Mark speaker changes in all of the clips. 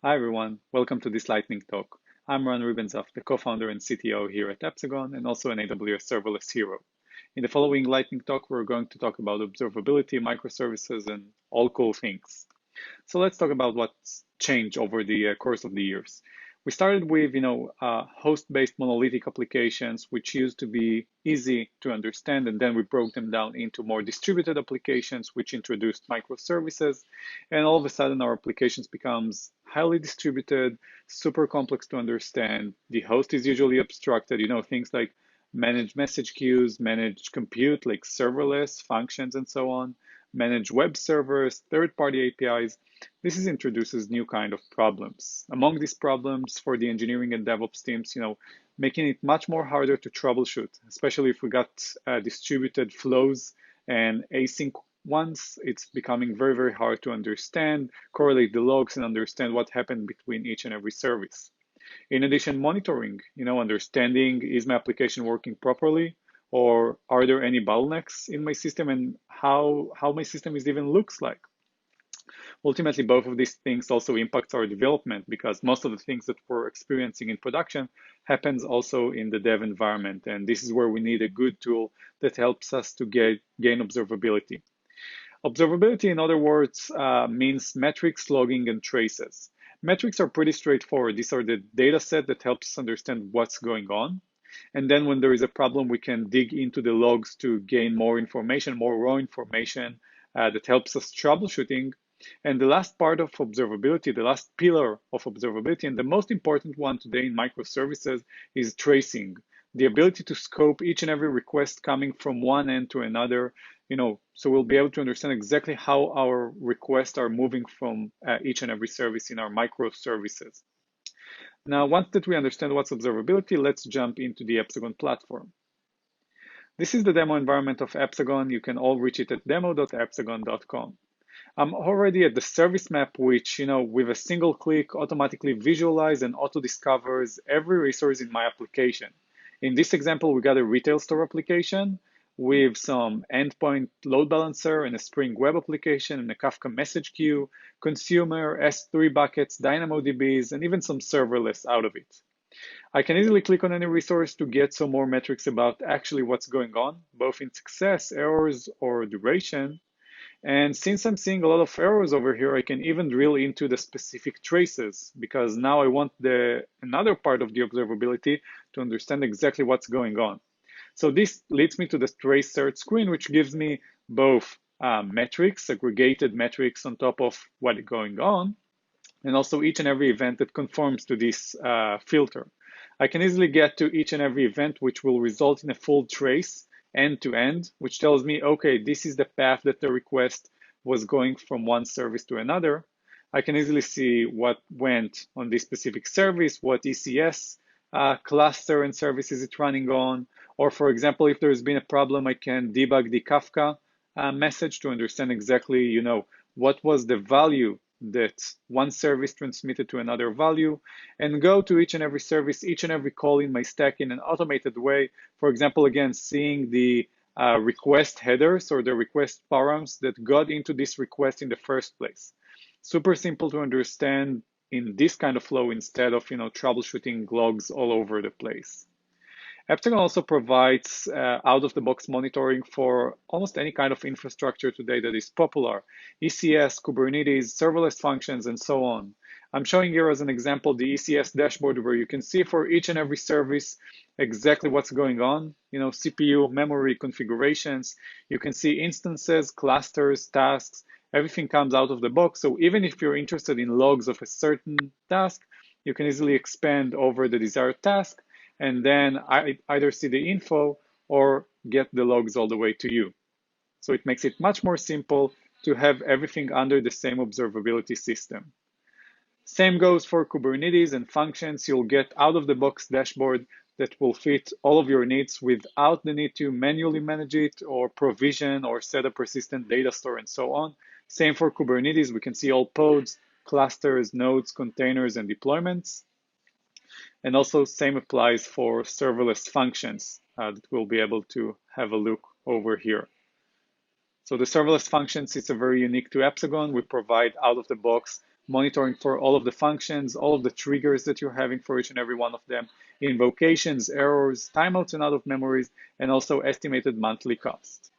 Speaker 1: Hi everyone, welcome to this lightning talk. I'm Ribenzaft, the co-founder and CTO here at Epsagon and also an AWS serverless hero. In the following lightning talk, we're going to talk about observability, microservices, and all cool things. So let's talk about what's changed over the course of the years. We started with, host-based monolithic applications, which used to be easy to understand, and then we broke them down into more distributed applications, which introduced microservices, and all of a sudden our applications becomes highly distributed, super complex to understand. The host is usually abstracted, things like manage message queues, manage compute like serverless functions and so on, manage web servers, third-party APIs. This introduces new kind of problems. Among these problems for the engineering and DevOps teams, making it much more harder to troubleshoot, especially if we got distributed flows and async ones, it's becoming very, very hard to understand, correlate the logs, and understand what happened between each and every service. In addition, monitoring, understanding, is my application working properly? Or are there any bottlenecks in my system and how my system is even looks like? Ultimately, both of these things also impacts our development because most of the things that we're experiencing in production happens also in the dev environment. And this is where we need a good tool that helps us to gain observability. Observability, in other words, means metrics, logging, and traces. Metrics are pretty straightforward. These are the data set that helps us understand what's going on. And then when there is a problem, we can dig into the logs to gain more information, more raw information that helps us troubleshooting. And the last part of observability, the last pillar of observability, and the most important one today in microservices is tracing. The ability to scope each and every request coming from one end to another, so we'll be able to understand exactly how our requests are moving from each and every service in our microservices. Now, once that we understand what's observability, let's jump into the Epsagon platform. This is the demo environment of Epsagon. You can all reach it at demo.epsagon.com. I'm already at the service map, which, with a single click automatically visualize and auto-discovers every resource in my application. In this example, we got a retail store application with some endpoint load balancer and a Spring Web application and a Kafka message queue, consumer, S3 buckets, DynamoDBs, and even some serverless out of it. I can easily click on any resource to get some more metrics about actually what's going on, both in success, errors, or duration. And since I'm seeing a lot of errors over here, I can even drill into the specific traces because now I want another part of the observability to understand exactly what's going on. So this leads me to the trace search screen, which gives me both metrics, aggregated metrics on top of what is going on, and also each and every event that conforms to this filter. I can easily get to each and every event, which will result in a full trace end to end, which tells me, okay, this is the path that the request was going from one service to another. I can easily see what went on this specific service, what ECS cluster and service is it running on, or for example, if there's been a problem, I can debug the Kafka message to understand exactly, what was the value that one service transmitted to another value, and go to each and every service, each and every call in my stack in an automated way. For example, again, seeing the request headers or the request params that got into this request in the first place. Super simple to understand in this kind of flow instead of troubleshooting logs all over the place. Epsagon also provides out-of-the-box monitoring for almost any kind of infrastructure today that is popular: ECS, Kubernetes, serverless functions, and so on. I'm showing here as an example the ECS dashboard where you can see for each and every service exactly what's going on, CPU, memory, configurations. You can see instances, clusters, tasks, everything comes out of the box. So even if you're interested in logs of a certain task, you can easily expand over the desired task and then I either see the info or get the logs all the way to you. So it makes it much more simple to have everything under the same observability system. Same goes for Kubernetes and functions. You'll get out-of-the-box dashboard that will fit all of your needs without the need to manually manage it or provision or set a persistent data store and so on. Same for Kubernetes. We can see all pods, clusters, nodes, containers, and deployments. And also same applies for serverless functions that we'll be able to have a look over here. So the serverless functions is very unique to Epsagon. We provide out of the box monitoring for all of the functions, all of the triggers that you're having for each and every one of them, invocations, errors, timeouts and out of memories, and also estimated monthly cost.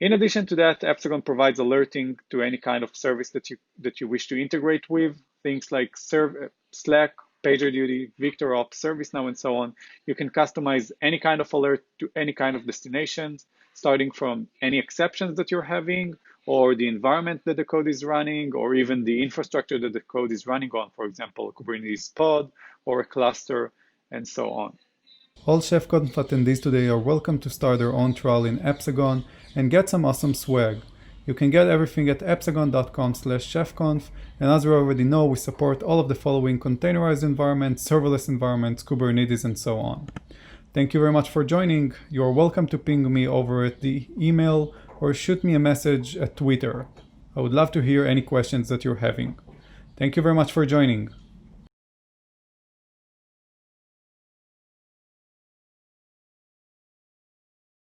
Speaker 1: In addition to that, Epsagon provides alerting to any kind of service that you wish to integrate with, things like Slack, PagerDuty, VictorOps, ServiceNow, and so on. You can customize any kind of alert to any kind of destinations, starting from any exceptions that you're having, or the environment that the code is running, or even the infrastructure that the code is running on, for example, a Kubernetes pod or a cluster, and so on.
Speaker 2: All ChefConf attendees today are welcome to start their own trial in Epsagon and get some awesome swag. You can get everything at epsagon.com/chefconf, and as you already know, we support all of the following containerized environments, serverless environments, Kubernetes, and so on. Thank you very much for joining. You're welcome to ping me over at the email or shoot me a message at Twitter. I would love to hear any questions that you're having. Thank you very much for joining.